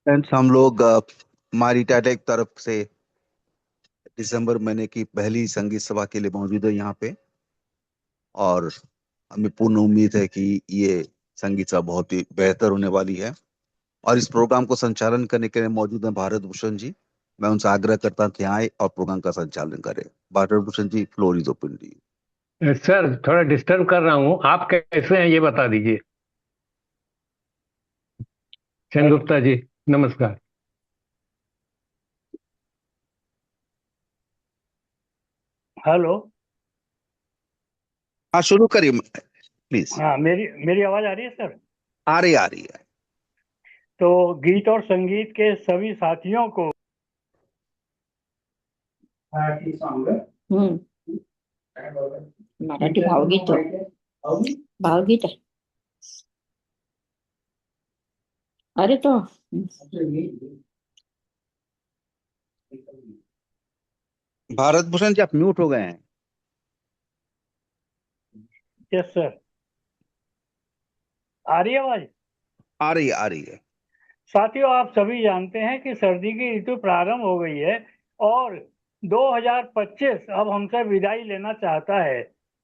Friends, हम लोग हमारी टाटा की तरफ से दिसंबर महीने की पहली संगीत सभा के लिए मौजूद है यहाँ पे। और हमें पूर्ण उम्मीद है कि ये संगीत सभा बहुत ही बेहतर होने वाली है। और इस प्रोग्राम को संचालन करने के लिए मौजूद है भारत भूषण जी। मैं उनसे आग्रह करता हूँ कि आए और प्रोग्राम का संचालन करें। Bharat Bhushan ji, floor is open to sir, थोड़ा डिस्टर्ब कर रहा हूँ। आप कैसे हैं ये बता दीजिए। सेन यू। गुप्ता जी, नमस्कार। हेलो। हाँ, शुरू करिए प्लीज। हाँ, मेरी मेरी आवाज आ रही है सर? आ रही है। तो गीत और संगीत के सभी साथियों को मराठी सॉन्ग। हम्म। मराठी भावगीत भावगीत आहे. अरे तो भारत भूषण जी, आप म्यूट हो गए हैं। यस सर, आ रही है आवाज? आ रही है। साथियों, आप सभी जानते हैं कि सर्दी की ऋतु प्रारंभ हो गई है और 2025 अब हमसे विदाई लेना चाहता है।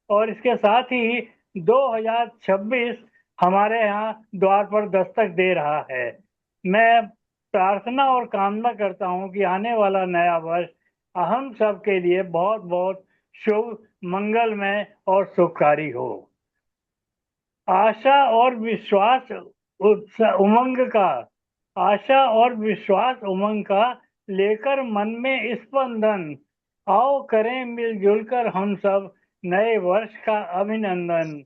और इसके साथ ही 2026 हमारे यहाँ द्वार पर दस्तक दे रहा है। मैं प्रार्थना और कामना करता हूँ कि आने वाला नया वर्ष हम सब के लिए बहुत बहुत शुभ, मंगलमय और सुखकारी हो। आशा और विश्वास, उमंग का, आशा और विश्वास उमंग का लेकर मन में स्पंदन, आओ करें मिलजुल कर हम सब नए वर्ष का अभिनंदन।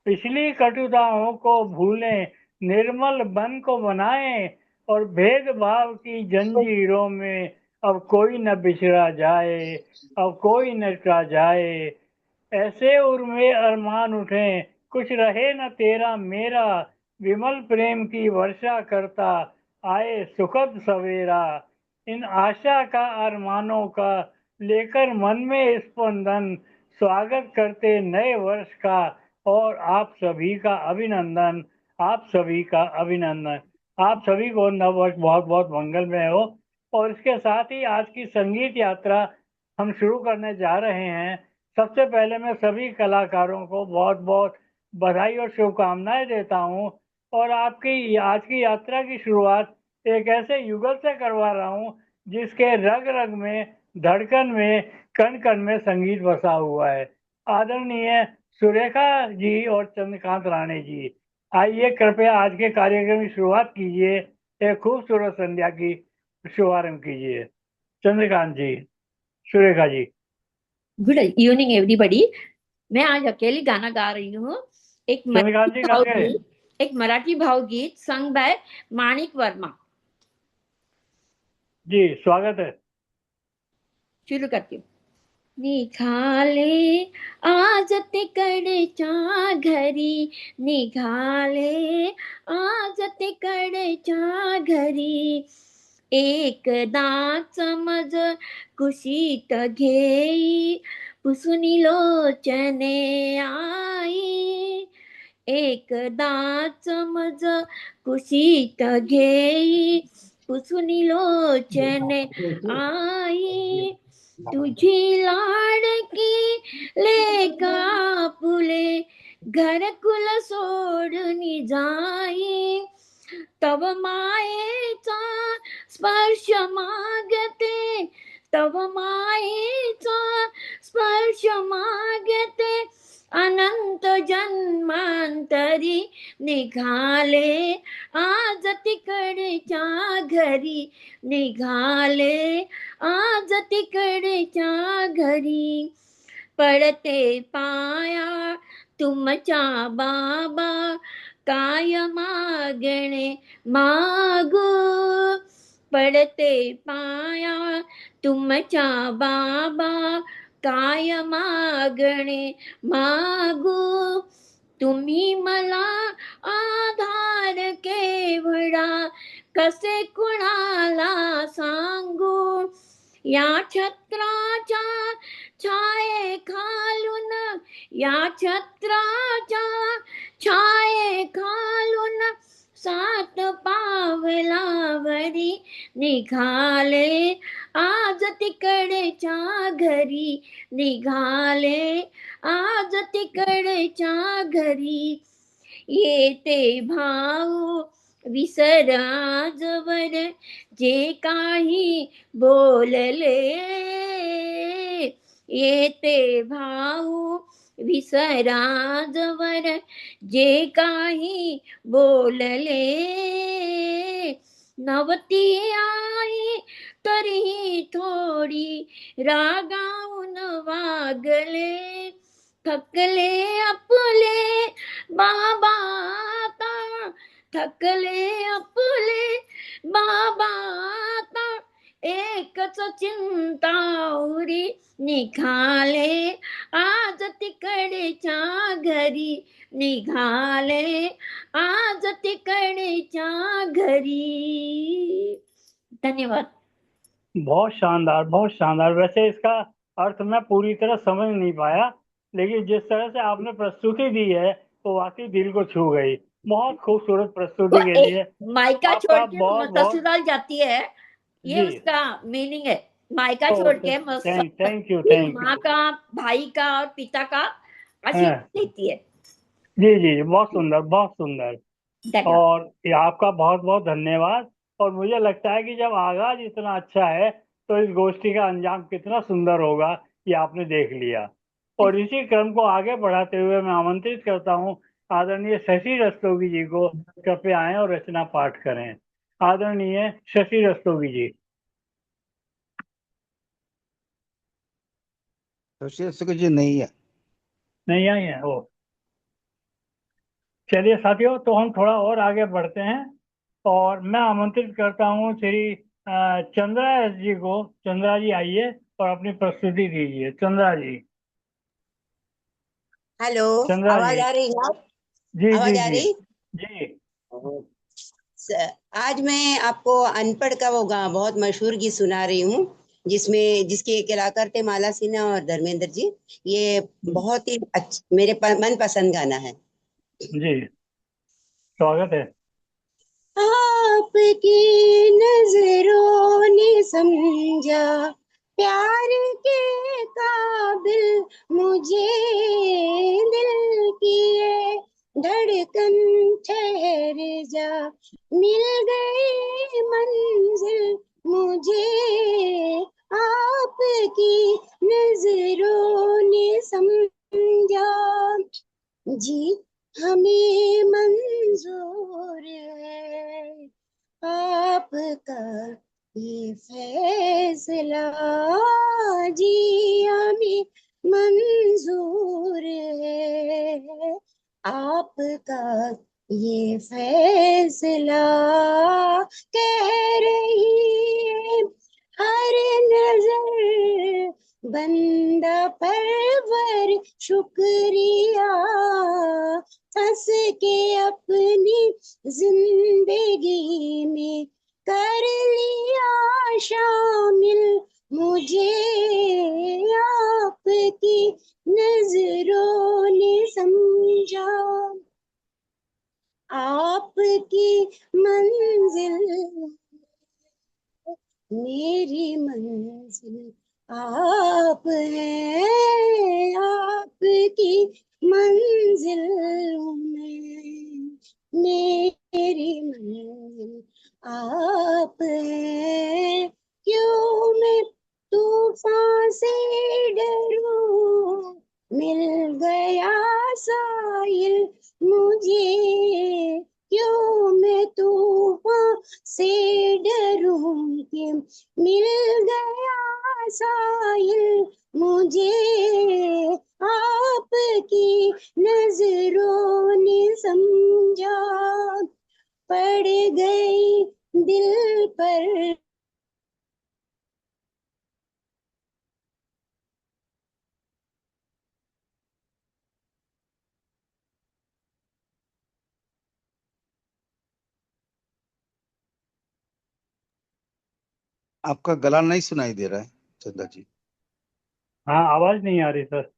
पिछली कटुताओं को भूलें, निर्मल मन को बनाएं और भेदभाव की जंजीरों में अब कोई न बिछड़ा जाए, अब कोई न टूटा जाए। ऐसे उर्मे अरमान उठे, कुछ रहे न तेरा मेरा, विमल प्रेम की वर्षा करता आए सुखद सवेरा। इन आशा का अरमानों का लेकर मन में स्पंदन, स्वागत करते नए वर्ष का और आप सभी का अभिनंदन, आप सभी का अभिनंदन। आप सभी को नव वर्ष बहुत बहुत मंगलमय हो। और इसके साथ ही आज की संगीत यात्रा हम शुरू करने जा रहे हैं। सबसे पहले मैं सभी कलाकारों को बहुत बहुत बधाई और शुभकामनाएं देता हूं। और आपकी आज की यात्रा की शुरुआत एक ऐसे युगल से करवा रहा हूं जिसके रग रग में, धड़कन में, कण कण में संगीत बसा हुआ है। आदरणीय सुरेखा जी और चंद्रकांत राणे जी, आइए कृपया आज के कार्यक्रम की शुरुआत कीजिए। एक खूबसूरत संध्या की शुभारंभ कीजिए। Chandrakant ji, Surekha ji. Good evening everybody. मैं आज अकेली गाना गा रही हूँ। एक चंद्रकांत मराठी जी गाएंगे? भावगीत, एक मराठी भावगीत संग बाय माणिक वर्मा। जी, स्वागत है। शुरू करती हूँ। निघाले आज तिकडच्या घरी, निघाले आज तिकडच्या घरी, एकदाच मज कुशीत घेई, पुसुनी लोचने आई, एकदाच मज कुशीत घेई, पुसुनी लोचने आई, तुझी लाडकी लेका फुले घरकुल सोडून जाई, तव मायेचा स्पर्श मागते, तव मायेचा स्पर्श मागते, अनंत जन्मांतरी निघाले आज तिकडच्या घरी, निघाले आज तिकडच्या घरी, पडते पाया तुमच्या बाबा, काय मागणे मागू, पडते पाया तुमच्या बाबा, काय मागणे मागू, तुम्ही मला आधार केवढा कसे कुणाला सांगू, या छत्राच्या छाये खालून, या छत्राच्या छाये खालून, सात पावलावरी निघाले आज तिकडच्या घरी, निघाले आज तिकडच्या घरी. येते भाऊ विसराजवर जे काही बोलले, येते भाऊ विसराजवर जे काही बोलले. नवती आहे तरीही थोडी रागावून वागले, थकले आपले बाबा आता, थकले आपले बाबा आता, एकच चिंता उरी. निघाले आज तिकडच्या घरी, निघाले आज तिकडच्या घरी. धन्यवाद. बहुत शानदार, बहुत शानदार। वैसे इसका अर्थ मैं पूरी तरह समझ नहीं पाया, लेकिन जिस तरह से आपने प्रस्तुति दी है वो वाकई दिल को छू गई। बहुत खूबसूरत प्रस्तुति वो के एक लिए मायका आपका छोड़ के बहुत बहुत ससुराल जाती है, ये जी। उसका मीनिंग है। मायका ओ, छोड़ के थैंक यू, अपनी थैंक माँ यू। का, भाई का और पिता का हाँ, आशीर्वाद लेती है। जी जी जी, बहुत सुंदर, बहुत सुंदर। धन्यवाद। और ये आपका बहुत बहुत धन्यवाद। और मुझे लगता है कि जब आगाज इतना अच्छा है तो इस गोष्ठी का अंजाम कितना सुंदर होगा ये आपने देख लिया। और इसी क्रम को आगे बढ़ाते हुए मैं आमंत्रित करता हूँ आदरणीय शशि रस्तोगी जी को, कृपया आएं और रचना पाठ करें। आदरणीय शशि रस्तोगी जी। तो जी नहीं है। नहीं आई है वो? चलिए साथियों, तो हम थोड़ा और आगे बढ़ते हैं और मैं आमंत्रित करता हूँ श्री चंद्रा एस जी को। चंद्रा जी आइए और अपनी प्रस्तुति दीजिए। चंद्रा जी। हेलो, चंद्रा आवाज जी। आ रही है? जी जी आवाज आ जी रही? जी। आज मैं आपको अनपढ़ का वो बहुत मशहूर गीत सुना रही हूँ, जिसके कलाकार थे माला सिन्हा और धर्मेंद्र जी। ये बहुत ही मेरे मन पसंद गाना है। जी, स्वागत है। आपकी नजरों ने समझा प्यार के काबिल मुझे, दिल की ये धड़कन ठहर जा, मिल गई मंजिल मुझे, आपकी नजरों ने समझा, जी हमें मंजूर है आपका ये फैसला, जी हमें मंजूर है आपका ये फैसला, कह रही है हर नजर बंदा परवर शुक्रिया, हंस के अपनी जिंदगी में कर लिया शामिल मुझे, आपकी नजरों ने समझा, आपकी मंजिल मेरी मंजिल आप हैं, आपकी मंजिल में मेरी मंजिल आप हैं, क्यों मैं तूफान से डरूं, मिल गया साहिल मुझे, क्यों मैं तूफान से डरूं कि मिल गया साहिल मुझे, आपकी नजरों ने समझा, पड़ गई दिल पर आपका गला नहीं सुनाई दे रहा है चंदा जी। हाँ, आवाज नहीं आ रही सर।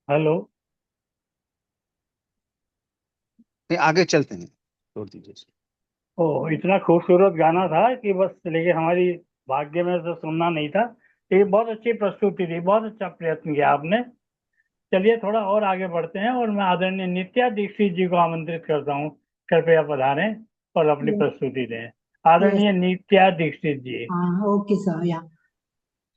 हेलो। नहीं, आगे चलते हैं, छोड़ दीजिए। ओ, इतना खूबसूरत गाना था कि बस, लेकिन हमारी भाग्य में तो सुनना नहीं था। ये बहुत अच्छी प्रस्तुति थी, बहुत अच्छा प्रयत्न किया आपने। चलिए थोड़ा और आगे बढ़ते हैं और मैं आदरणीय नित्या दीक्षित जी को आमंत्रित करता हूँ, कृपया पधारें और अपनी Yes, प्रस्तुति दें। yes. आदरणीय नित्या दीक्षित जी, Okay, sir. Yeah.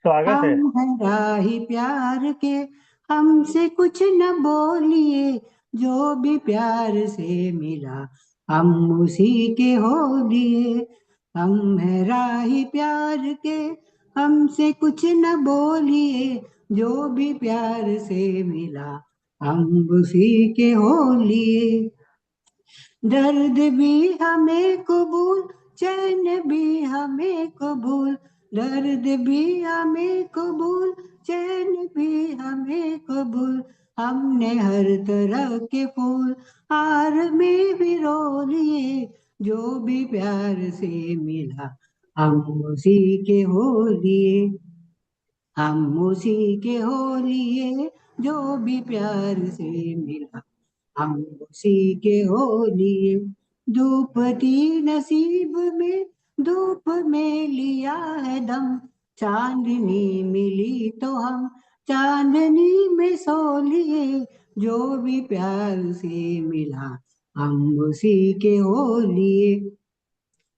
स्वागत है। हम हैं राही प्यार के, हमसे कुछ न बोलिए, जो भी प्यार से मिला हम उसी के हो लिए। हम हैं राही प्यार के, हमसे कुछ न बोलिए, जो भी प्यार से मिला हम उसी के हो लिए। दर्द भी हमें कबूल, चैन भी हमें कबूल, दर्द भी हमें कबूल, चैन भी हमें कबूल। हमने हर तरह के फूल हार में भी रो लिए, जो भी प्यार से मिला हम उसी के हो लिए। हम उसी के हो लिए, जो भी प्यार से मिला हम उसी के हो लिए। धूप थी नसीब में, धूप में लिया है दम, चांदनी मिली तो हम चांदनी में सो लिए। जो भी प्यार से मिला हम उसी के हो लिए।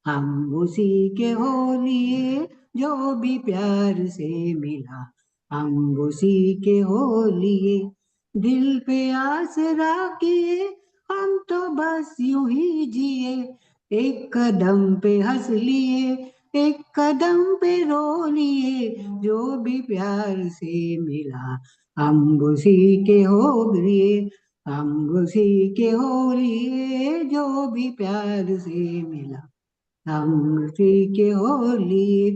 हम उसी के हो लिए, जो भी प्यार से मिला हम उसी के हो लिए। दिल पे आसरा किए हम तो बस यूं ही जिए, एक कदम पे हंस लिए, एक कदम पे रो लिए। जो भी प्यार से मिला हम उसी के हो लिए। हम उसी के हो लिए, जो भी प्यार से मिला हम उसी के हो लिए।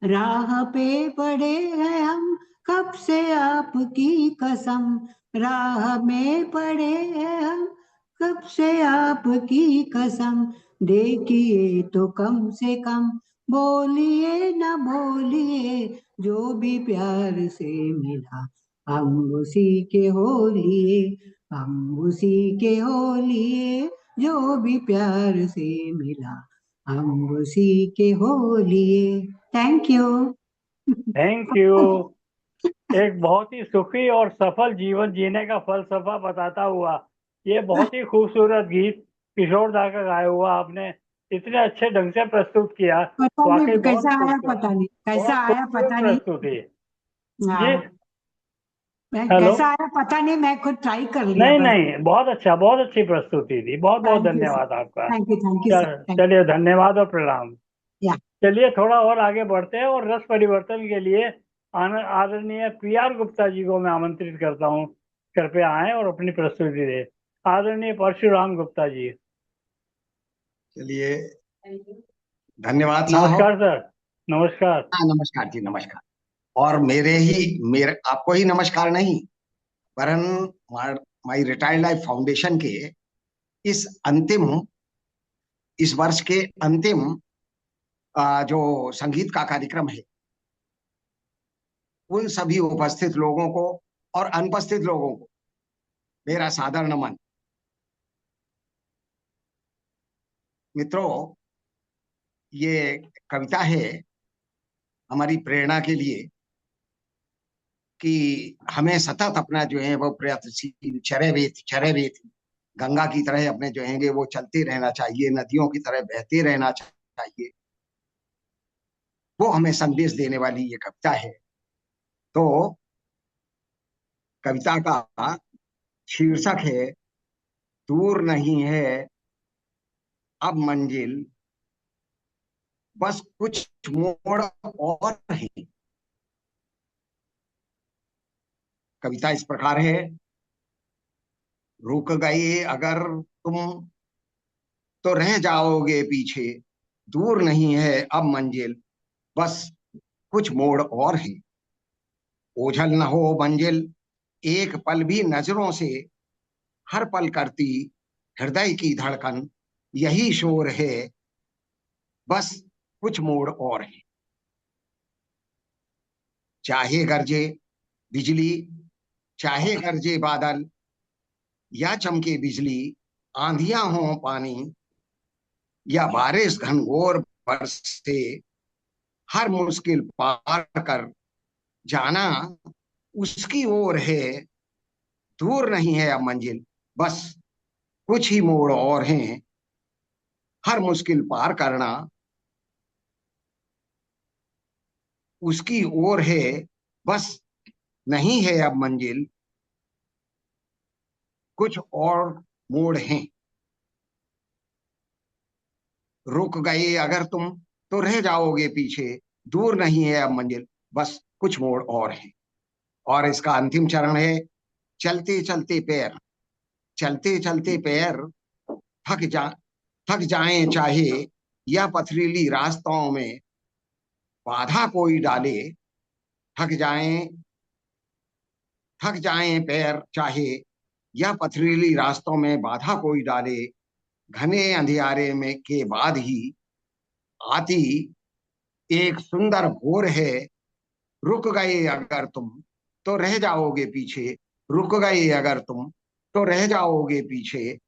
राह पे पड़े हैं हम कब से आपकी कसम, राह में पड़े हैं हम कब से आपकी कसम। देखिए तो कम से कम बोलिए न बोलिए, जो भी प्यार से मिला हम उसी के हो लिए। हम उसी के हो लिए, जो भी प्यार से मिला हम उसी के हो लिए। Thank you. Thank you. एक बहुत ही सुखी और सफल जीवन जीने का फलसफा बताता हुआ ये बहुत ही खूबसूरत गीत किशोर दा का गाया हुआ आपने इतने अच्छे ढंग से प्रस्तुत किया। पता वाकई नहीं बहुत कैसा आया, खूबसूरत, पता नहीं कैसा बहुत आया, खूबसूरत पता नहीं। प्रस्तुति जी। हाँ, हेलो। कैसा आया पता नहीं, मैं खुद ट्राई कर लिया नहीं बस। नहीं, बहुत अच्छा, बहुत अच्छी प्रस्तुति थी, बहुत बहुत थैंक यू सर, धन्यवाद आपका। थैंक यू सर, थैंक चलिए, धन्यवाद और प्रणाम। या। चलिए थोड़ा और आगे बढ़ते हैं और रस परिवर्तन के लिए आदरणीय पीआर गुप्ता जी को मैं आमंत्रित करता हूँ, कृपया आए और अपनी प्रस्तुति दे। आदरणीय परशुराम गुप्ता जी। चलिए, धन्यवाद साहब। नमस्कार सर। नमस्कार। हाँ, नमस्कार जी, नमस्कार। और मेरे आपको ही नमस्कार नहीं, वरन माई रिटायर्ड लाइफ फाउंडेशन के इस अंतिम इस वर्ष के अंतिम जो संगीत का कार्यक्रम है, उन सभी उपस्थित लोगों को और अनुपस्थित लोगों को मेरा सादर नमन। मित्रों, ये कविता है हमारी प्रेरणा के लिए कि हमें सतत अपना जो है वो प्रयत्नशील चरैवेत गंगा की तरह अपने जो हैंगे वो चलते रहना चाहिए, नदियों की तरह बहते रहना चाहिए। वो हमें संदेश देने वाली ये कविता है। तो कविता का शीर्षक है, दूर नहीं है अब मंजिल, बस कुछ मोड़ और है। कविता इस प्रकार है, रुक गए अगर तुम तो रह जाओगे पीछे, दूर नहीं है अब मंजिल, बस कुछ मोड़ और है। ओझल न हो मंजिल एक पल भी नजरों से, हर पल करती हृदय की धड़कन यही शोर है। बस कुछ मोड़ और हैं। चाहे गरजे बिजली, चाहे गरजे बादल, या चमके बिजली, आंधियां हों पानी, या बारिश घनघोर बरसे, हर मुश्किल पार कर जाना उसकी ओर है, दूर नहीं है अब मंजिल, बस कुछ ही मोड़ और हैं, हर मुश्किल पार करना उसकी ओर है, बस नहीं है अब मंजिल, कुछ और मोड़ हैं। रुक गए अगर तुम तो रह जाओगे पीछे, दूर नहीं है अब मंजिल, बस कुछ मोड़ और हैं। और इसका अंतिम चरण है, चलते चलते पैर, चलते चलते पैर थक जा थक जाएं चाहे, या पथरीली रास्तों में बाधा कोई डाले, थक जाएं थक जाएं पैर चाहे, या पथरीली रास्तों में बाधा कोई डाले, घने अंधियारे में के बाद ही आती एक सुंदर भोर है, रुक गए अगर तुम तो रह जाओगे पीछे, रुक गए अगर तुम तो रह जाओगे पीछे,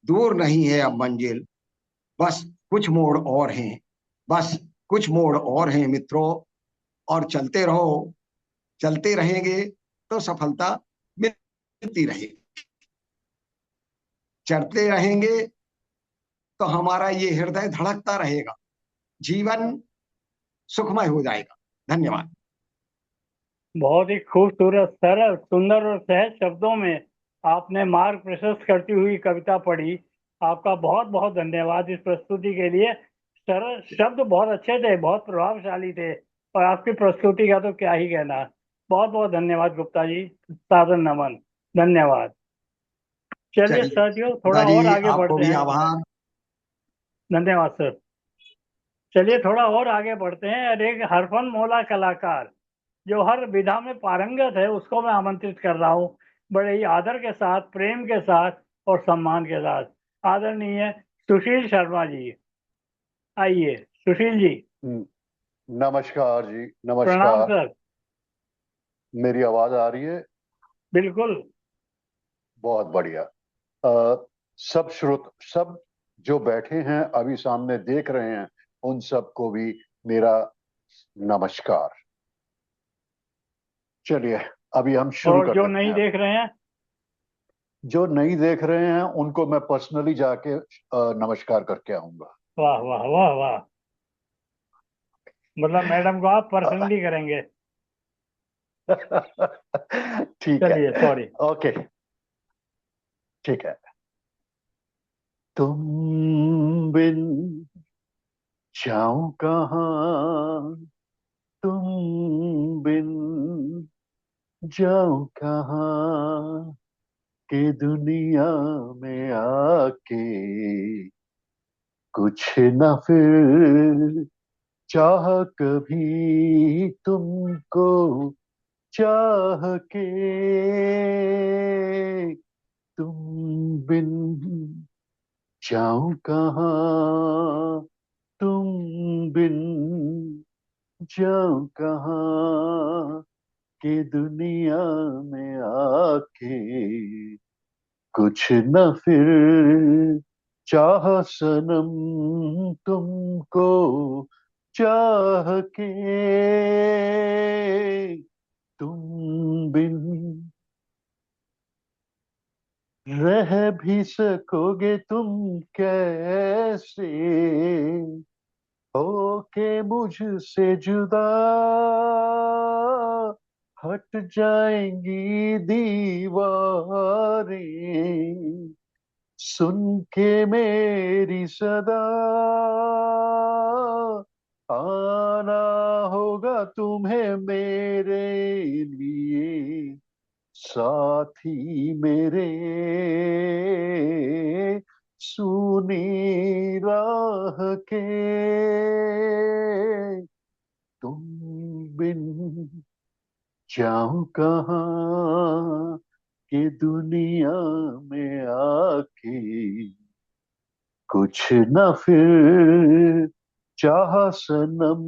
दूर नहीं है अब मंजिल, बस कुछ मोड़ और हैं, बस कुछ मोड़ और हैं मित्रों। और चलते रहो, चलते रहेंगे तो सफलता मिलती रहेगी, चलते रहेंगे तो हमारा ये हृदय धड़कता रहेगा, जीवन सुखमय हो जाएगा। धन्यवाद। बहुत ही खूबसूरत, सरल, सुंदर और सहज शब्दों में आपने मार्ग प्रशस्त करती हुई कविता पढ़ी। आपका बहुत बहुत धन्यवाद इस प्रस्तुति के लिए। सरल शब्द बहुत अच्छे थे, बहुत प्रभावशाली थे, और आपकी प्रस्तुति का तो क्या ही कहना। बहुत बहुत धन्यवाद गुप्ता जी, सादर नमन, धन्यवाद। चलिए चलिए साथियों, थोड़ा और दादी, आगे आपको बढ़ते भी हैं। आभार। धन्यवाद सर। चलिए थोड़ा और आगे बढ़ते हैं, और एक हरफन मौला कलाकार जो हर विधा में पारंगत है, उसको मैं आमंत्रित कर रहा हूँ, बड़े ही आदर के साथ, प्रेम के साथ और सम्मान के साथ। आदरणीय सुशील शर्मा जी, आइए सुशील जी। नमस्कार जी, प्रणाम नमस्कार। सर। मेरी आवाज आ रही है? बिल्कुल। बहुत बढ़िया। सब जो बैठे हैं अभी सामने देख रहे हैं, उन सबको भी मेरा नमस्कार। चलिए अभी हम शुरू और कर जो देते नहीं हैं। देख रहे हैं, जो नहीं देख रहे हैं उनको मैं पर्सनली जाके नमस्कार करके आऊंगा। वाह वाह वाह वाह। मतलब मैडम को आप पर्सनली करेंगे? ठीक है, चलिए, सॉरी। ओके, ठीक है। तुम बिन जाऊं कहाँ, तुम बिन जाऊं कहाँ, के दुनिया में आके कुछ न फिर चाह कभी तुमको, चाह के तुम बिन जाऊं कहाँ, तुम बिन जाऊं कहाँ, के दुनिया में आके कुछ न फिर चाह सनम तुमको, चाह के तुम बिन रह भी सकोगे तुम कैसे, होके मुझसे जुदा हट जाएंगी दीवारें, सुन के मेरी सदा आना होगा तुम्हें मेरे लिए, साथी मेरे सुनी राह के, तुम बिन जाऊं कहाँ, के दुनिया में आके कुछ न फिर चाह सनम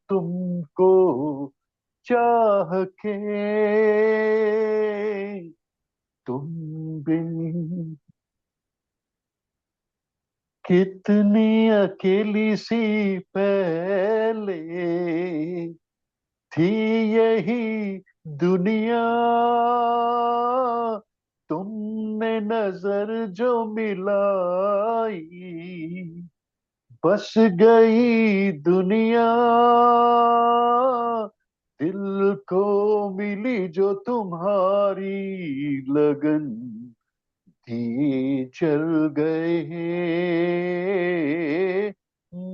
तुमको चाह के, तुम बिन कितनी अकेली सी पहले थी यही दुनिया, तुमने नजर जो मिलाई बस गई दुनिया, दिल को मिली जो तुम्हारी लगन, दिए जल गए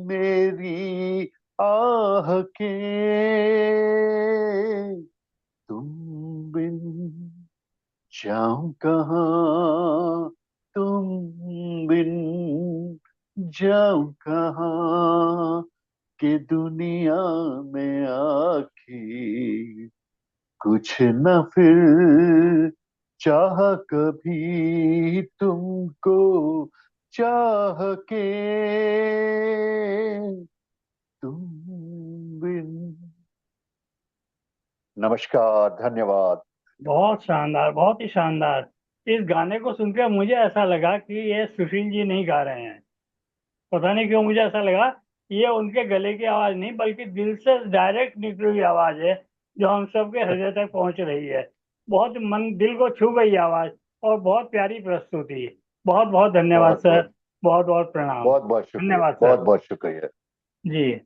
मेरी आह के, तुम बिन जाऊं कहाँ, तुम बिन जाऊं कहाँ, कि दुनिया में आखिर कुछ न फिर चाह कभी तुमको चाह के, तुम बिन। नमस्कार, धन्यवाद। बहुत शानदार, बहुत ही शानदार। इस गाने को सुनकर मुझे ऐसा लगा कि ये सुशील जी नहीं गा रहे हैं। पता नहीं क्यों मुझे ऐसा लगा ये उनके गले की आवाज नहीं बल्कि दिल से डायरेक्ट निकली हुई आवाज है जो हम सबके हृदय तक पहुंच रही है। बहुत मन दिल को छू गई आवाज और बहुत प्यारी प्रस्तुति। बहुत बहुत धन्यवाद बहुत सर। बहुत बहुत बहुत प्रणाम। बहुत बहुत शुक्रिया, धन्यवाद बहुत सर। बहुत शुक्रिया। जी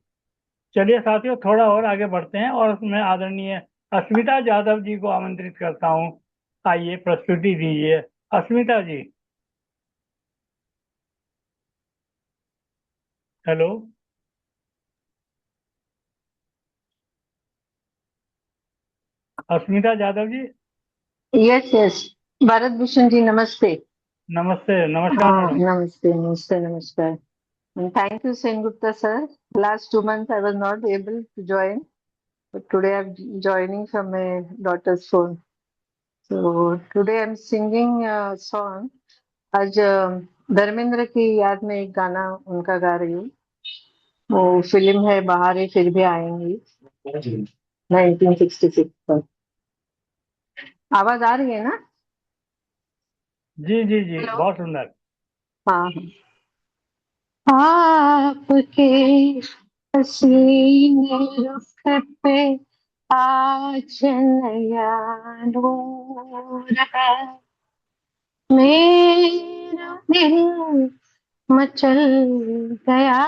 चलिए साथियों थोड़ा और आगे बढ़ते हैं और मैं आदरणीय अस्मिता यादव जी को आमंत्रित करता हूँ। आइए प्रस्तुति दीजिए अस्मिता जी। हेलो। अस्मिता यादव जी। यस यस, भारत भूषण जी नमस्ते। नमस्ते। नमस्कार हाँ मैडम। नमस्ते नमस्ते नमस्कार। Thank you, Sengupta sir. Last 2 months I was not able to join, but today I'm joining from my daughter's phone. So today I'm singing a song. आज धर्मेंद्र की याद में एक गाना उनका गा रही हूँ। वो फिल्म है बहारें फिर भी आएंगी, 1966 पर। आवाज आ रही है ना? जी जी जी हेलो। बहुत सुंदर। हाँ हाँ। आपके हसीने रुख पे आज नया नूर है, मेरा दिल मचल गया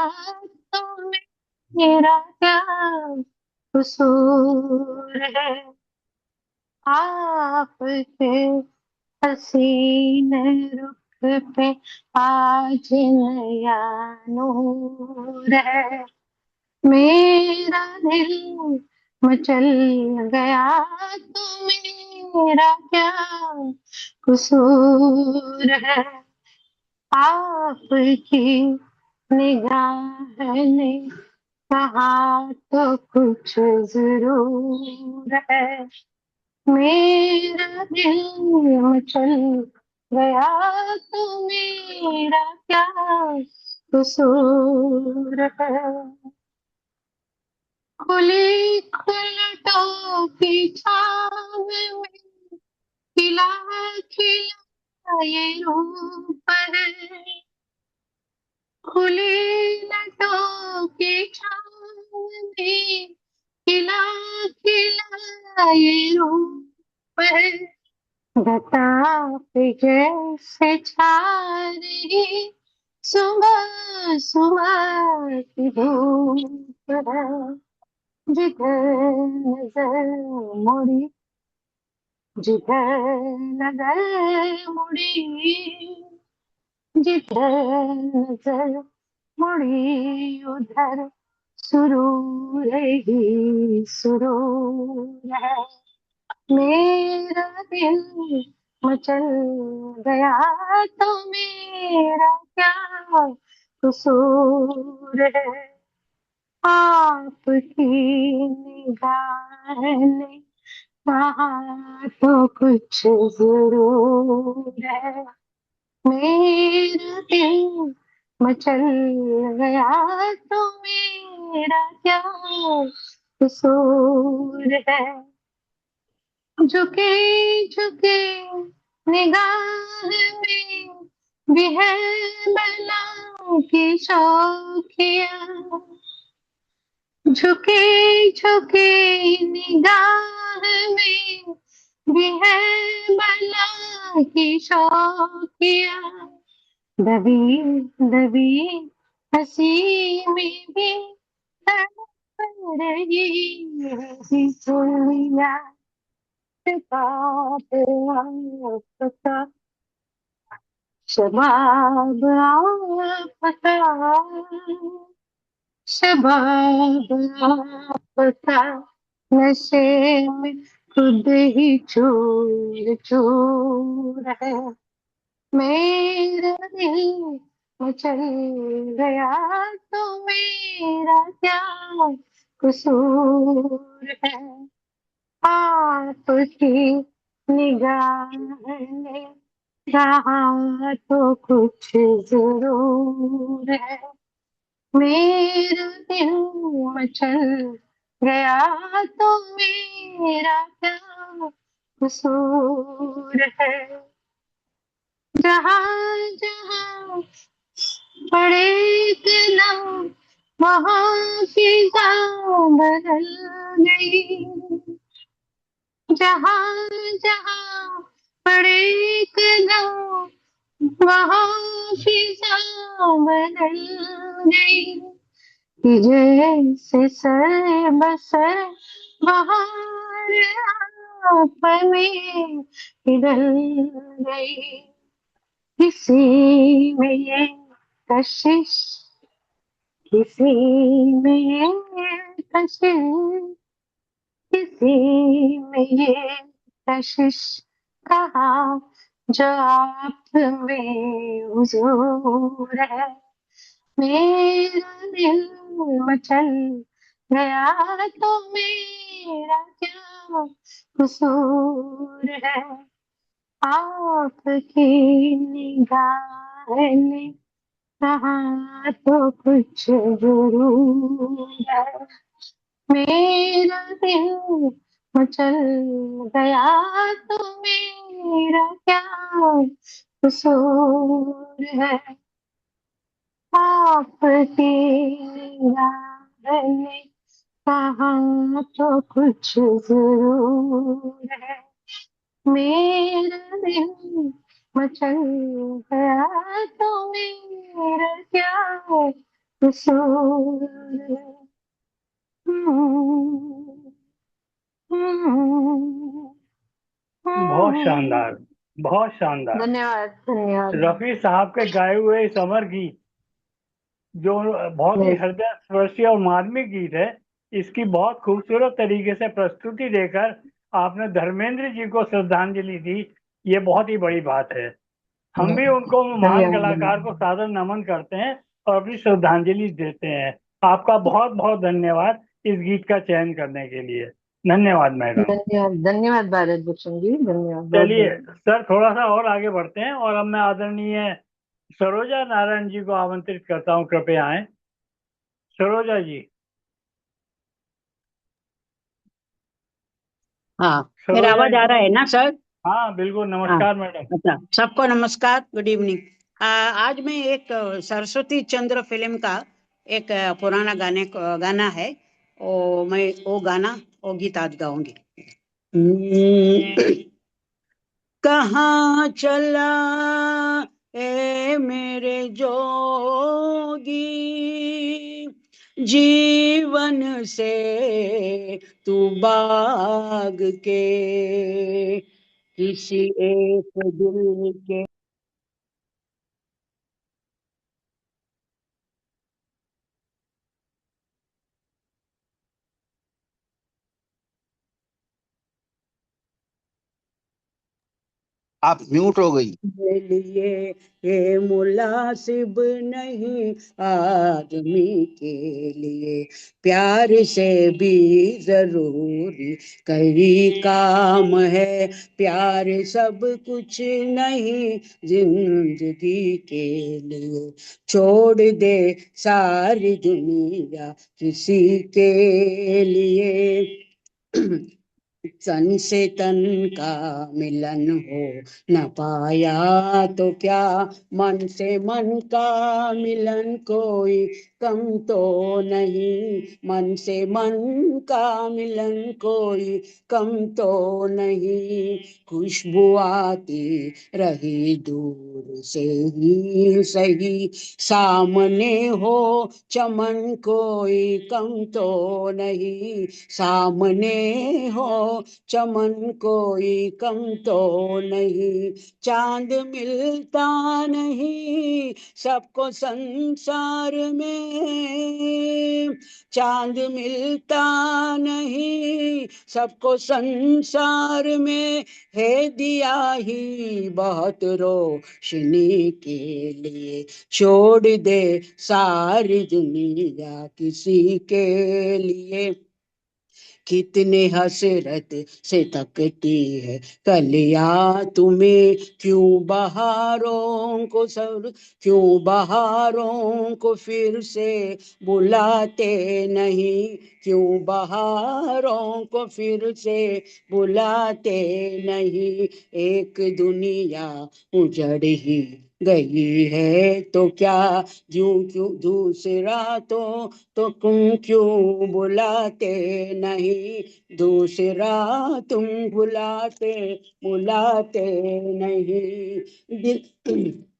तो मेरा क्या कसूर है, आपके हसीने रुख पे आज नया नूर है, मेरा दिल मचल गया तो मेरा क्या कसूर है, आपकी निगाह ने कहा तो कुछ जरूर है, मेरा दिल मचल गया तो मेरा क्या कसूर है, खुली खुलटों की छाव में खिला खिला ये रूप है, खुली लटों की छाव में खिला खिला ये रूप है, घटा पे जैसे छा रही सुबह सुबह की धूप है, जिधर नजर मुड़ी जिधर नजर मुड़ी जिधर नजर मुड़ी उधर सुरूर ही सुरूर है, मेरा दिल मचल गया तो मेरा क्या कसूर है, आपकी निगाह ने कहा तो कुछ जरूर है, मेरा दिल मचल गया तो मेरा क्या कसूर है। झुके झुके निगाह में भी है बला की शौकिया। झुके झुके निगाह में भी है बला की शौकिया। दबी दबी हंसी में भी तड़प रही है चुलिया। बात आपका शबाब आपका शबाब आपका नशे में खुद ही चूर चूर है। मेरा दिल मचल गया तो मेरा क्या कसूर है। आपकी निगाह ने कहा तो कुछ जरूर है। मेरा दिल मचल गया तो मेरा क्या कसूर है। जहाँ जहाँ पड़े कदम वहाँ फिजा बदल गई। जहाँ जहाँ पड़े कदम वहाँ फिजा बदल गई। कि जैसे सर बसर बहार आप में पिघल गई। किसी में ये कशिश किसी में ये कशिश किसी में ये कशिश कहा जो आप में हुजूर है। मेरा दिल मचल गया तो मेरा क्या कसूर है। आपकी निगाह ने कहा तो कुछ जरूर है। मेरा दिल मचल गया तो मेरा क्या कसूर है। आपकी निगाह ने कहा तो कुछ जरूर है। मेरा दिल मचल गया तो मेरा क्या कसूर है। बहुत शानदार, बहुत शानदार। धन्यवाद धन्यवाद। रफी साहब के गाए हुए इस अमर गीत, जो बहुत ही हृदय स्पर्शी और मार्मिक गीत है, इसकी बहुत खूबसूरत तरीके से प्रस्तुति देकर आपने धर्मेंद्र जी को श्रद्धांजलि दी। ये बहुत ही बड़ी बात है। हम भी उनको महान कलाकार को सादर नमन करते हैं और अपनी श्रद्धांजलि देते हैं। आपका बहुत बहुत धन्यवाद इस गीत का चयन करने के लिए। धन्यवाद मैडम। धन्यवाद धन्यवाद भारत भूषण जी, धन्यवाद बहुत चलिए बहुत। सर, थोड़ा सा और आगे बढ़ते हैं और अब मैं आदरणीय सरोजा नारायण जी को आमंत्रित करता हूँ, कृपया आए। सरोजा जी। हाँ, मेरा सरोजा आवाज जी। आ रहा है ना सर? हाँ बिल्कुल, हाँ, नमस्कार मैडम। अच्छा, सबको नमस्कार, गुड इवनिंग। आज मैं एक सरस्वती चंद्र फिल्म का एक पुराना गाना है, मैं वो गीत आज गाऊंगी। कहाँ चला ए मेरे जोगी, जीवन से तू भाग के, किसी एक दिल के आप म्यूट हो गई। के लिए ये मुनासिब नहीं आदमी के लिए, प्यार से भी जरूरी कई काम है, प्यार सब कुछ नहीं जिंदगी के लिए, छोड़ दे सारी दुनिया किसी के लिए। तन से तन का मिलन हो न पाया तो क्या, मन से मन का मिलन कोई कम तो नहीं, मन से मन का मिलन कोई कम तो नहीं, खुशबू आती रही दूर से ही सही, सामने हो चमन कोई कम तो नहीं, सामने हो चमन कोई कम तो नहीं, चांद मिलता नहीं सबको संसार में, चांद मिलता नहीं सबको संसार में, है दिया ही बहुत रोशनी के लिए, छोड़ दे सारी दुनिया किसी के लिए, कितने हसरत से तकती है कलिया तुम्हें, क्यों बहारों को सर, क्यों बहारों को फिर से बुलाते नहीं, क्यों बहारों को फिर से बुलाते नहीं, एक दुनिया उजड़ ही गई है तो क्या, क्यों क्यों दूसरा तो तुम क्यों बुलाते नहीं, दूसरा तुम बुलाते बुलाते नहीं,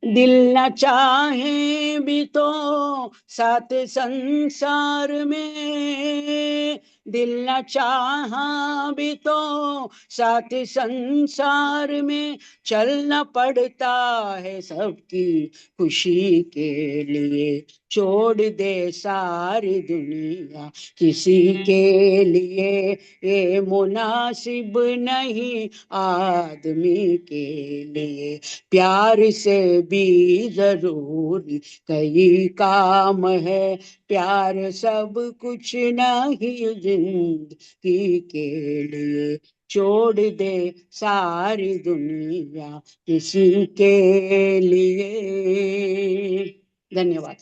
दिल न चाहे भी तो साथ संसार में, दिल न चाहा भी तो साथ संसार में, चलना पड़ता है सबकी खुशी के लिए, छोड़ दे सारी दुनिया किसी के लिए, ये मुनासिब नहीं आदमी के लिए, प्यार से भी जरूरी कई काम है, प्यार सब कुछ नहीं जिंदगी के लिए, छोड़ दे सारी दुनिया किसी के लिए। धन्यवाद।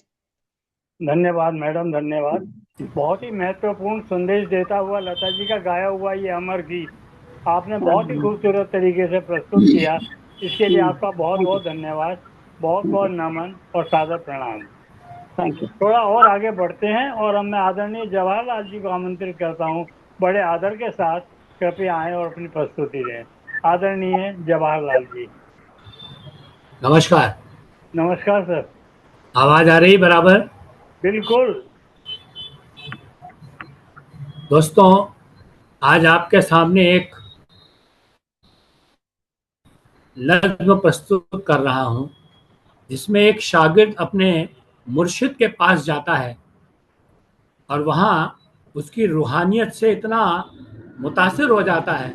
धन्यवाद मैडम, धन्यवाद। बहुत ही महत्वपूर्ण संदेश देता हुआ लता जी का गाया हुआ ये अमर गीत आपने बहुत ही खूबसूरत तरीके से प्रस्तुत किया। इसके लिए आपका बहुत बहुत धन्यवाद, बहुत बहुत नमन और सादर प्रणाम। Thank you. थोड़ा और आगे बढ़ते हैं और अब मैं आदरणीय जवाहरलाल जी को आमंत्रित करता हूँ, बड़े आदर के साथ कृपया आए और अपनी प्रस्तुति दें। आदरणीय जवाहरलाल जी। नमस्कार। नमस्कार सर। आवाज आ रही बराबर? बिल्कुल। दोस्तों, आज आपके सामने एक नज़्म प्रस्तुत कर रहा हूं, जिसमें एक शागिर्द अपने मुर्शिद के पास जाता है और वहां उसकी रूहानियत से इतना मुतासिर हो जाता है,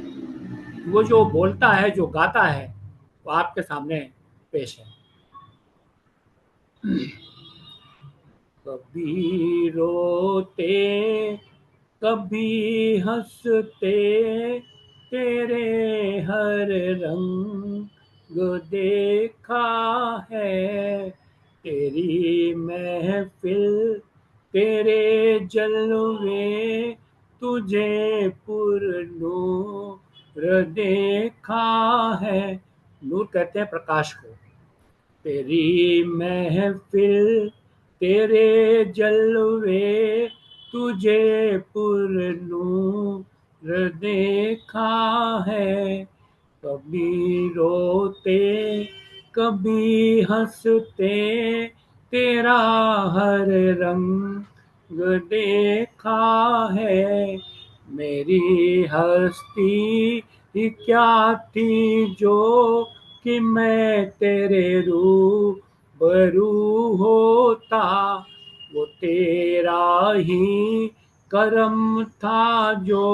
वो जो बोलता है, जो गाता है, वो आपके सामने पेश है। कभी रोते कभी हंसते तेरे हर रंग देखा है, तेरी महफिल तेरे जलवे तुझे पुरनूर देखा है। नूर कहते हैं प्रकाश को। तेरी महफिल तेरे जलवे तुझे पुरनूर देखा है, कभी रोते कभी हंसते तेरा हर रंग देखा है। मेरी हस्ती ही क्या थी जो कि मैं तेरे रूबरू होता, वो तेरा ही करम था जो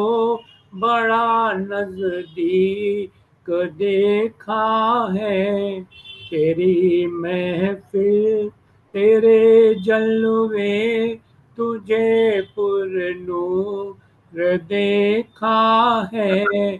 बड़ा नजदीक देखा है, तेरी महफिल तेरे जलवे तुझे पुरनूर देखा है।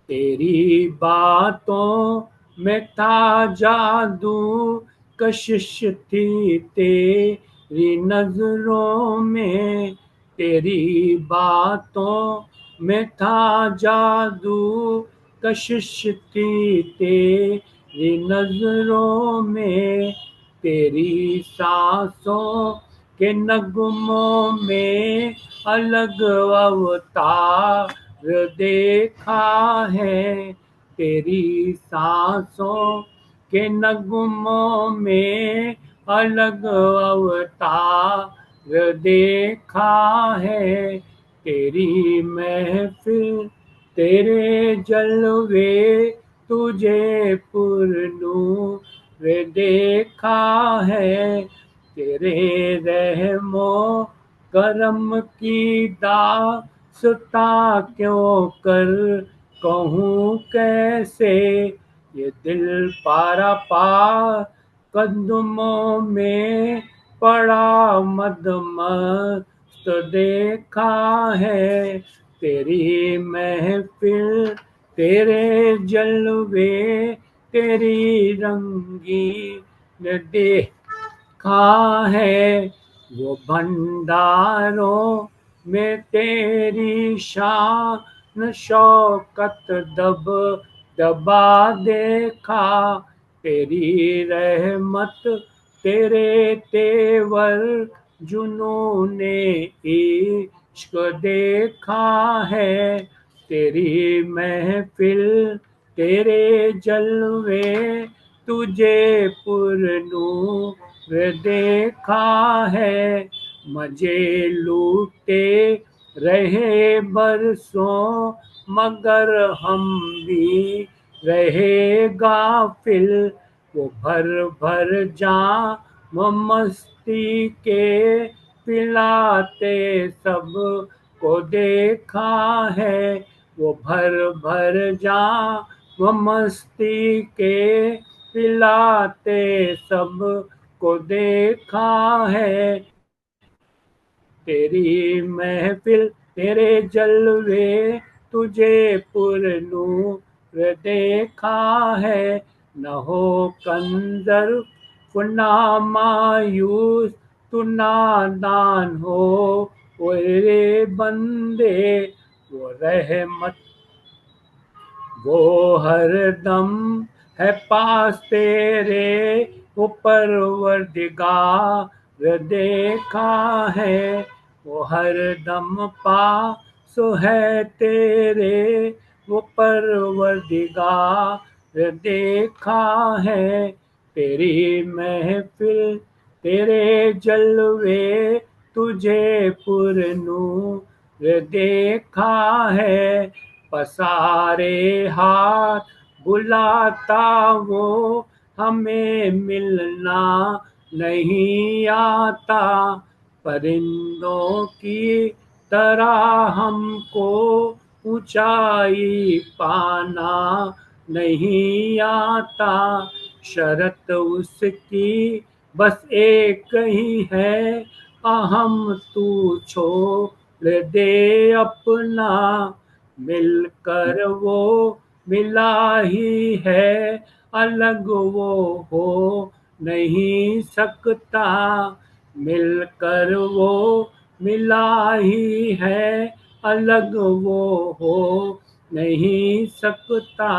तेरी बातों में था जादू, कशिश थी तेरी नजरों में। तेरी बातों में था जादू, कशिश थी तेरी नजरों में। तेरी सांसों के नगमों में अलग अवतार देखा है। तेरी सांसों के नगमों में अलग अवतार देखा है। तेरी महफिल तेरे जलवे तुझे पुरनूर देखा है। तेरे रहमो करम की दास्ता क्यों कर कहूँ कैसे। ये दिल पारा पार कदमों में पड़ा मदमस्त देखा है। तेरी महफिल तेरे जलवे तेरी रंगीन देखा है। वो भंडारों में तेरी शान शौकत दब दबा देखा। तेरी रहमत तेरे तेवर जुनूने इश्क देखा है। तेरी महफिल तेरे जलवे तुझे पुरनूर देखा है। मजे लूटे रहे बरसों मगर हम भी रहे गाफिल। वो भर भर जाम मस्ती के पिलाते सब को देखा है। वो भर भर जाम मस्ती के पिलाते सब को देखा है। तेरी महफिल तेरे जलवे तुझे पुरनूर देखा है। न हो कंजर फुना मायूस तू नादान हो रे बंदे। वो रहमत वो हर दम है पास तेरे, वो परवरदिगार देखा है। वो हर दम पास है तेरे, वो परवरदिगार देखा है। तेरी महफिल तेरे जलवे तुझे पुरनूर देखा है। पसारे हाथ बुलाता वो हमें मिलना नहीं आता। परिंदों की तरह हमको ऊंचाई पाना नहीं आता। शर्त उसकी बस एक ही है, अहम तू छोड़ दे अपना। मिलकर वो मिला ही है, अलग वो हो नहीं सकता। मिलकर वो मिला ही है, अलग वो हो नहीं सकता।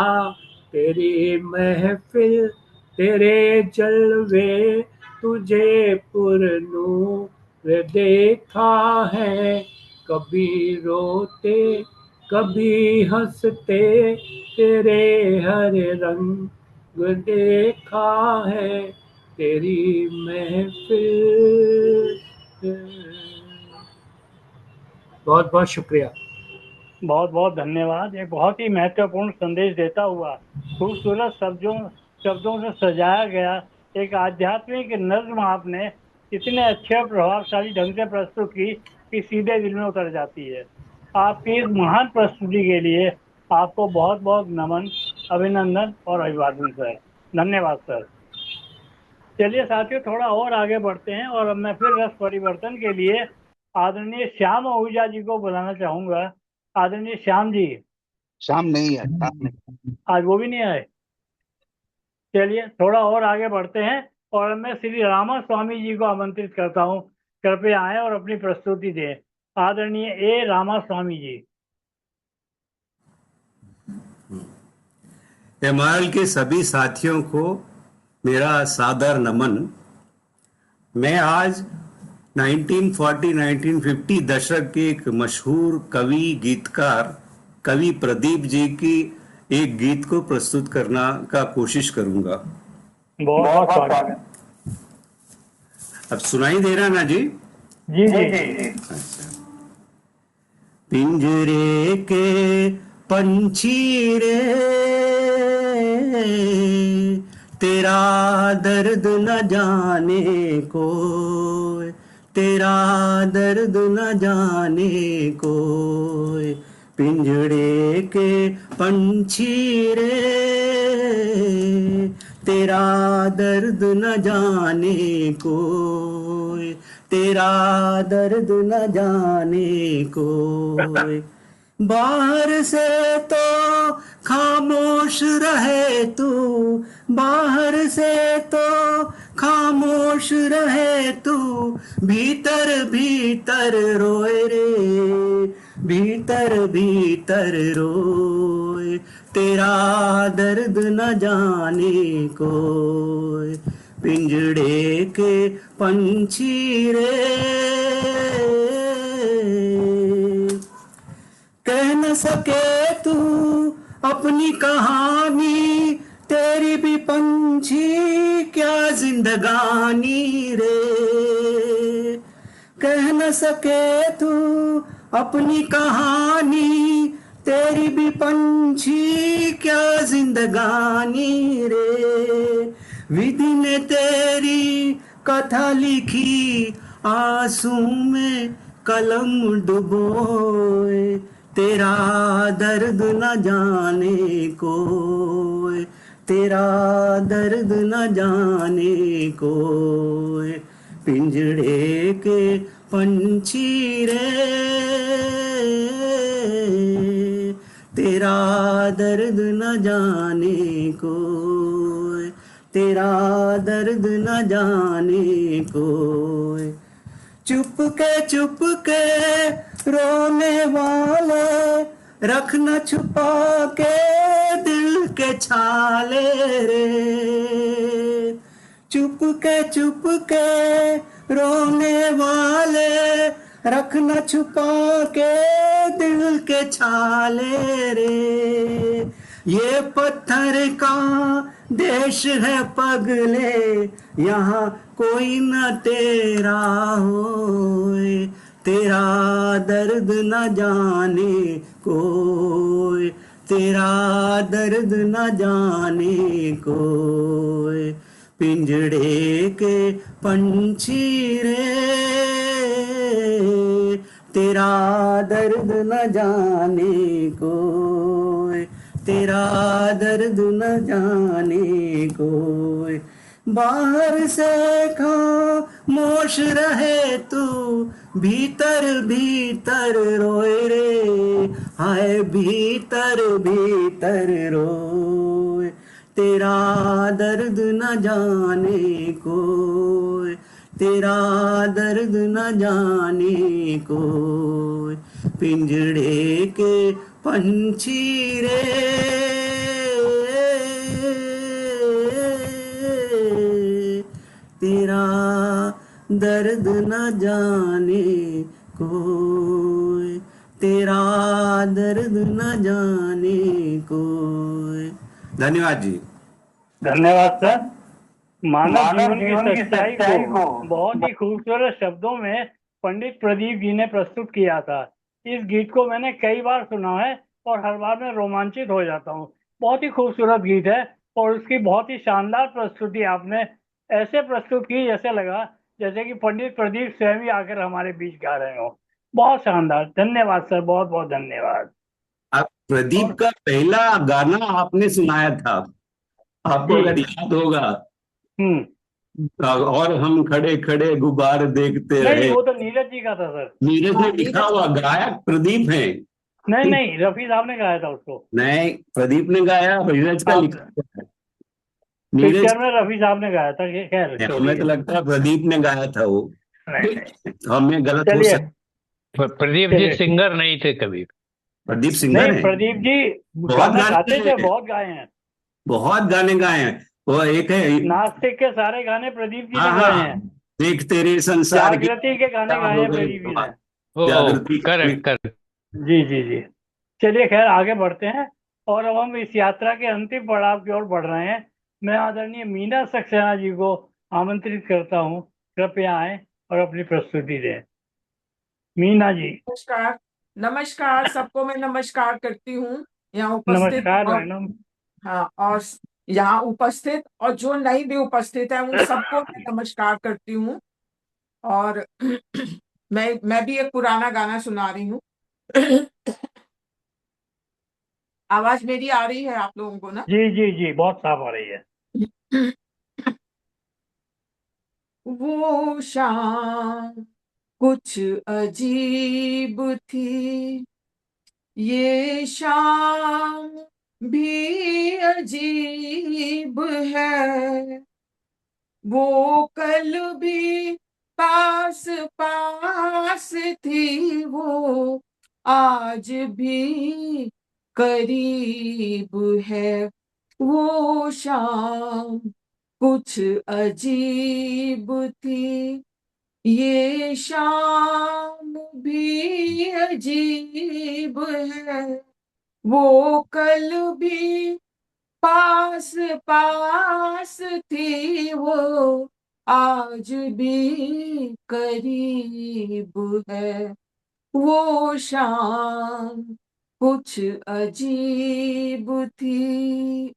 तेरी महफिल तेरे जलवे तुझे पुरनूर देखा है। कभी रोते कभी हंसते तेरे हर रंग देखा है। तेरी महफिल। बहुत बहुत शुक्रिया। बहुत बहुत धन्यवाद। एक बहुत ही महत्वपूर्ण संदेश देता हुआ खूबसूरत शब्दों से सजाया गया एक आध्यात्मिक नज्म आपने इतने अच्छे और प्रभावशाली ढंग से प्रस्तुत की कि सीधे दिल में उतर जाती है। आपकी इस महान प्रस्तुति के लिए आपको बहुत बहुत नमन, अभिनंदन और अभिवादन सर। धन्यवाद सर। चलिए साथियों, थोड़ा और आगे बढ़ते हैं और अब मैं फिर रस परिवर्तन के लिए आदरणीय श्याम आहूजा जी को बुलाना चाहूंगा। आदरणीय श्याम जी। शाम नहीं है, शाम नहीं। आज वो भी नहीं आए। चलिए थोड़ा और आगे बढ़ते हैं और मैं श्री रामा स्वामी जी को आमंत्रित करता हूँ, कृपया आए और अपनी प्रस्तुति दें। आदरणीय ए रामा स्वामी जी। एमआरएल के सभी साथियों को मेरा सादर नमन। मैं आज 1940-1950 दशक के एक मशहूर कवि गीतकार कवि प्रदीप जी की एक गीत को प्रस्तुत करना का कोशिश करूंगा। बहुत बहुत स्वागत। अब सुनाई दे रहा ना जी? जी जी। अच्छा। पिंजरे के पंछी रे, तेरा दर्द न जाने कोई, तेरा दर्द न जाने कोई। पिंजरे के पंछी रे, तेरा दर्द न जाने कोई, तेरा दर्द न जाने कोई। बाहर से तो खामोश रहे तू, बाहर से तो खामोश रहे तू, भीतर भीतर रोए रे, भीतर भीतर रोए। तेरा दर्द न जाने कोई। पिंजड़े के पंछी रे, कह न सके तू अपनी कहानी, तेरी भी पंछी क्या जिंदगानी रे। कह न सके तू अपनी कहानी, तेरी भी पंछी क्या जिंदगानी रे। विधि ने तेरी कथा लिखी, आंसू में कलम डुबोए। तेरा दर्द न जाने कोई, तेरा दर्द न जाने कोई। पिंजड़े के पंछी रे, तेरा दर्द न जाने कोई, तेरा दर्द न जाने कोई। चुप के रोने वाले, रखना छुपा के दिल के छाले रे। चुप के रोने वाले, रखना छुपा के दिल के छाले रे। ये पत्थर का देश है पगले, यहाँ कोई न तेरा होए। तेरा दर्द न जाने कोई, तेरा दर्द न जाने कोई। पिंजड़े के पंछी रे, तेरा दर्द न जाने कोई, तेरा दर्द न जाने कोई। बाहर से खामोश रहे तू, भीतर भीतर रोए रे। हाय भीतर भीतर रोए। तेरा दर्द न जाने कोई, तेरा दर्द न जाने कोई। पिंजड़े के पंछी रे, तेरा दर्द न जाने कोई, तेरा दर्द न जाने कोई। धन्यवाद जी। धन्यवाद सर। मानव जीवन की सच्चाई को बहुत ही खूबसूरत शब्दों में पंडित प्रदीप जी ने प्रस्तुत किया था। इस गीत को मैंने कई बार सुना है और हर बार मैं रोमांचित हो जाता हूँ। बहुत ही खूबसूरत गीत है और उसकी बहुत ही शानदार प्रस्तुति आपने ऐसे प्रस्तुत की जैसे लगा जैसे कि पंडित प्रदीप स्वयं ही आकर हमारे बीच गा रहे हो। बहुत शानदार। धन्यवाद सर, बहुत बहुत धन्यवाद। प्रदीप का पहला गाना आपने सुनाया था, आपको जी। अगर याद होगा। हम्म। और हम खड़े खड़े गुब्बार देखते नहीं, रहे। वो तो नीरज जी का था सर। नीरज ने हाँ, लिखा नीरज हुआ, का। गायक प्रदीप है। नहीं नहीं, रफी साहब ने गाया था उसको। नहीं, प्रदीप ने गाया, नीरज का आप लिखा हुआ है। नीरज, पिक्चर में रफी साहब ने गाया था, खैर हमें छोड़िए। तो लगता है प्रदीप ने गाया था वो। नहीं नहीं, हमें गलत हो चलिए सकता। प्रदीप जी चलिए। सिंगर नहीं थे कभी। प्रदीप सिंगर नहीं, है, प्रदीप जी बहुत गाना गाने गाते थे, हैं, बहुत गाए हैं। बहुत गाने गाए हैं। वो एक है, नास्तिक के सारे गाने प्रदीप जी हाँ ने गाए हैं। हाँ, देख तेरे संसार की जागृति के गाने क्या गाए हो हैं गई प्रदीप जी ने। बात। ओ, जागृति करेक्ट करेक्ट। जी जी जी। चलिए, खैर आगे बढ़ते हैं और अब हम इस यात्रा के अंतिम पड़ाव की ओर बढ़ रहे हैं। मैं आदरणीय मीना सक्सेना जी को आमंत्रित करता हूँ, कृपया आए और अपनी प्रस्तुति दें। मीना जी। नमस्कार। नमस्कार सबको, मैं नमस्कार करती हूँ यहाँ उपस्थित नमस्कार और मैडम। हाँ, और यहाँ उपस्थित और जो नहीं भी उपस्थित है उन सबको मैं नमस्कार करती हूँ। और मैं भी एक पुराना गाना सुना रही हूँ। आवाज मेरी आ रही है आप लोगों को ना? जी जी जी, बहुत साफ आ रही है। वो शाम कुछ अजीब थी, ये शाम भी अजीब है। वो कल भी पास पास थी, वो आज भी करीब है। वो शाम कुछ अजीब थी, ये शाम भी अजीब है। वो कल भी पास पास थी, वो आज भी करीब है। वो शाम कुछ अजीब थी,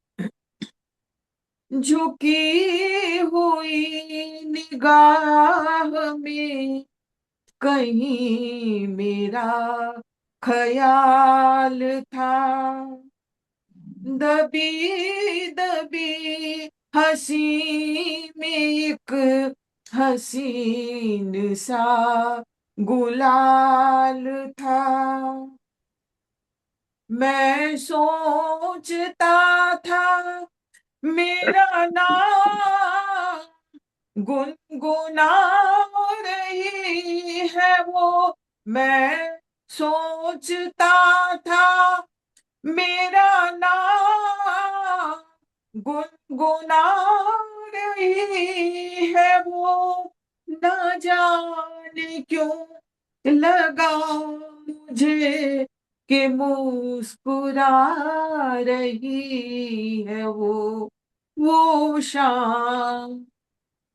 झुकी हुई निगाह में कहीं मेरा ख्याल था। दबी दबी हंसी में एक हसीन सा गुलाल था। मैं सोचता था मेरा नाम गुनगुना रही है वो। मैं सोचता था मेरा नाम गुनगुना रही है वो। न जाने क्यों लगा मुझे कि मुस्कुरा रही है वो शाम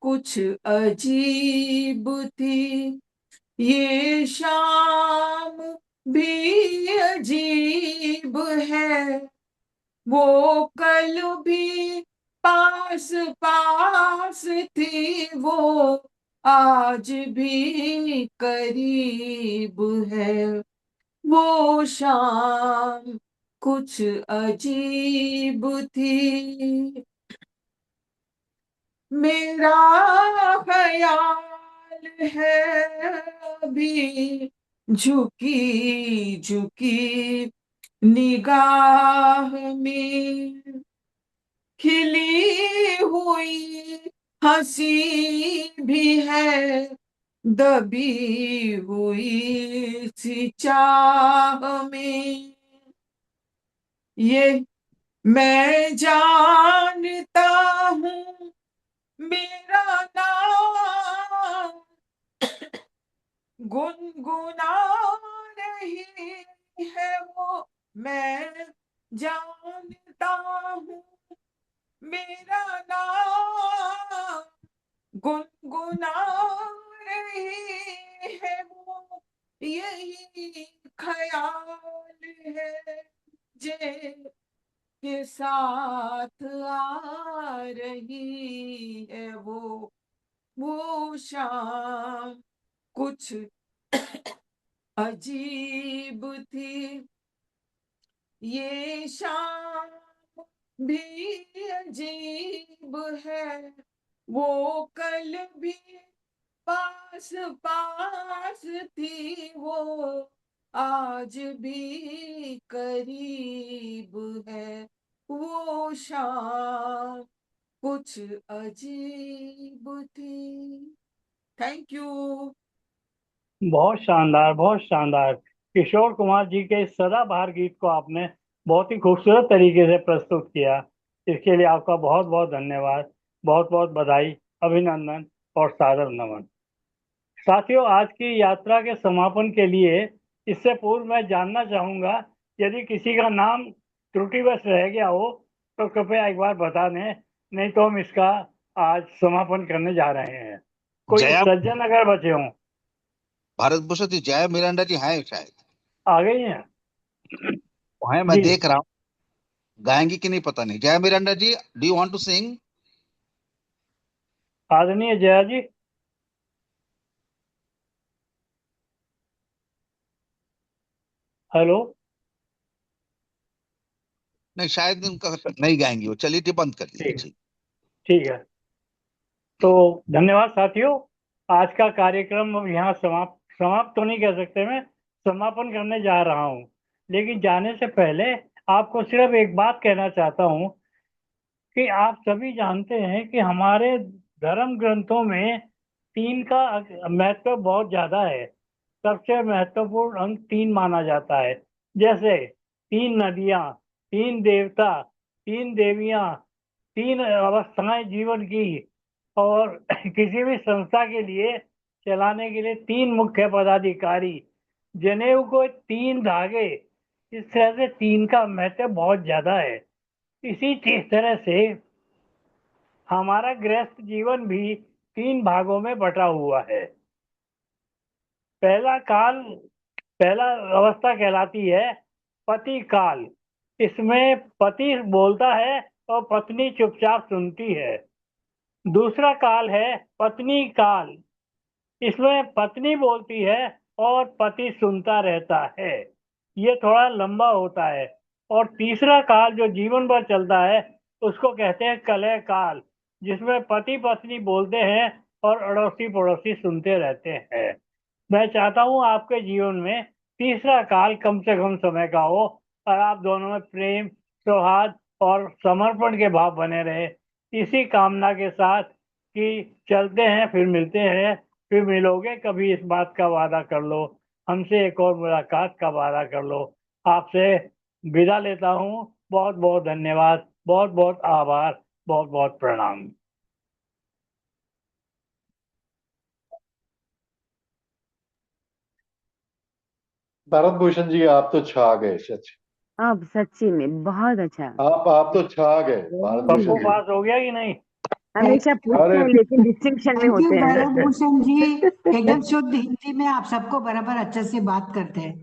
कुछ अजीब थी, ये शाम भी अजीब है। वो कल भी पास पास थी, वो आज भी करीब है। वो शाम कुछ अजीब थी, मेरा ख्याल है अभी झुकी झुकी निगाह में खिली हुई हंसी भी है, दबी हुई सी चाह में। ये मैं जानता हूँ मेरा नाम गुनगुना रही है वो। मैं जानता हूँ मेरा नाम गुनगुना रही है वो। यही ख्याल है जे के साथ आ रही है वो शाम कुछ अजीब थी, ये शाम भी अजीब है, वो कल भी पास पास थी, वो आज भी करीब है, वो शाम कुछ अजीब थी। Thank you. बहुत शानदार, बहुत शानदार। किशोर कुमार जी के इस सदाबहार गीत को आपने बहुत ही खूबसूरत तरीके से प्रस्तुत किया। इसके लिए आपका बहुत बहुत धन्यवाद, बहुत बहुत बधाई, अभिनंदन और सादर नमन। साथियों, आज की यात्रा के समापन के लिए इससे पूर्व मैं जानना चाहूंगा, यदि किसी का नाम त्रुटिवश रह गया हो तो कृपया एक बार बता दें, नहीं तो हम इसका आज समापन करने जा रहे हैं। कोई जया सज्जन अगर बचे हों। भारत भूषण जी, जया मिरांडा जी हैं शायद, आ गई हैं हैं, मैं जी। देख रहा हूँ, गाएंगी कि नहीं पता नहीं। Jaya Miranda ji, do you want to sing? आदरणीय जया जी। हेलो। नहीं, शायद उनका नहीं गाएंगी वो। चलिए, ये बंद कर दीजिए। ठीक ठीक है। तो धन्यवाद साथियों, आज का कार्यक्रम अब यहाँ समाप्त तो नहीं कह सकते, मैं समापन करने जा रहा हूँ। लेकिन जाने से पहले आपको सिर्फ एक बात कहना चाहता हूँ कि आप सभी जानते हैं कि हमारे धर्म ग्रंथों में 3 का महत्व बहुत ज्यादा है। सबसे महत्वपूर्ण अंक 3 माना जाता है, जैसे 3 नदियां, 3 देवता, 3 देवियां, 3 अवस्थाएं जीवन की, और किसी भी संस्था के लिए चलाने के लिए 3 मुख्य पदाधिकारी, जनेऊ को 3 धागे। इस तरह से 3 का महत्व बहुत ज्यादा है। इसी तरह से हमारा गृहस्थ जीवन भी 3 भागों में बटा हुआ है। पहला अवस्था कहलाती है पति काल। इसमें पति बोलता है और पत्नी चुपचाप सुनती है। दूसरा काल है पत्नी काल। इसमें पत्नी बोलती है और पति सुनता रहता है। ये थोड़ा लंबा होता है। और तीसरा काल जो जीवन भर चलता है उसको कहते हैं कलह काल, जिसमें पति पत्नी बोलते हैं और अड़ोसी पड़ोसी सुनते रहते हैं। मैं चाहता हूँ आपके जीवन में तीसरा काल कम से कम समय का हो और आप दोनों में प्रेम, सौहार्द और समर्पण के भाव बने रहे। इसी कामना के साथ कि चलते हैं, फिर मिलते हैं, फिर मिलोगे कभी, इस बात का वादा कर लो, हमसे एक और मुलाकात का वादा कर लो। आपसे विदा लेता हूँ। बहुत बहुत धन्यवाद, बहुत बहुत आभार, बहुत बहुत प्रणाम। भारत भूषण जी, आप तो छा गए सच। अब सच्ची में बहुत अच्छा। आप तो छा गए भारत भूषण सबको जी। पास हो गया कि नहीं? हमेशा पूछते हैं लेकिन डिस्टिंक्शन में होते हैं। भरत भूषण जी एकदम शुद्ध हिंदी में आप सबको बराबर अच्छे से बात करते हैं।